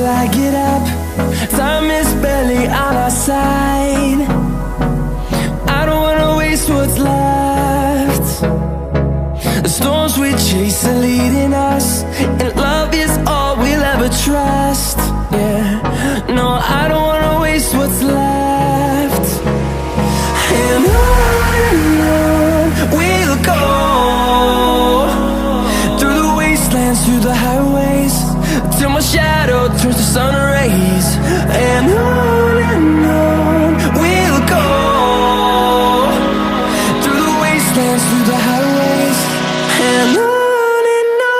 I get up. Time is barely on our side. I don't wanna waste what's left. The storms we chase are leading us, and love is all we'll ever trust. Yeah, no, I don't wanna waste what's left. And on we'll go, through the wastelands, through the highways, till my shadow turns to sun rays. And on we'll go, through the wastelands, through the highways, and on we'll go.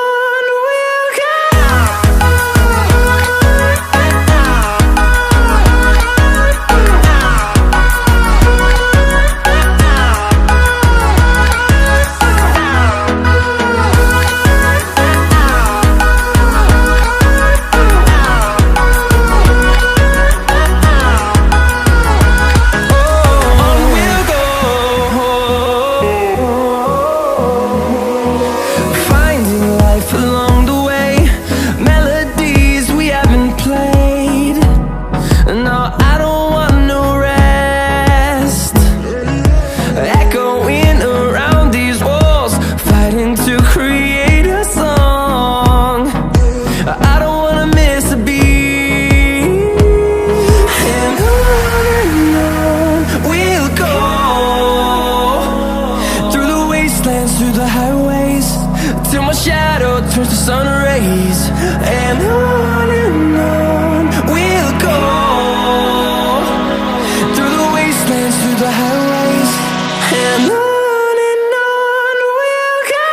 Through the highways, till my shadow turns to sun rays. And on we'll go, through the wastelands, through the highways, and on we'll go.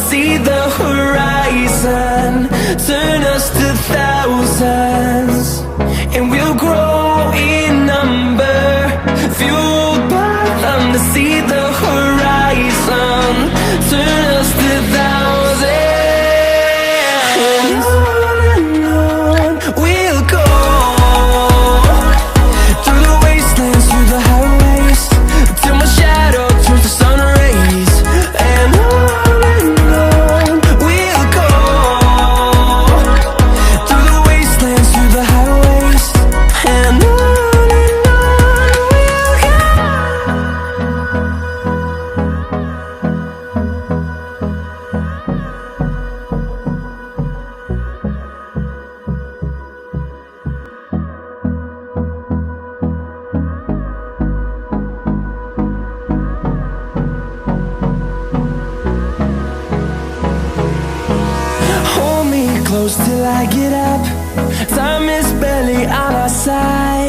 See the horizon, turn us to thousands, and we'll grow in number, fueled by them. To see the horizon, turn us to thousands, and on we'll go, through the wastelands, through the highways, till my shadow turns to sun rays. And close till I get up. Time is barely on our side.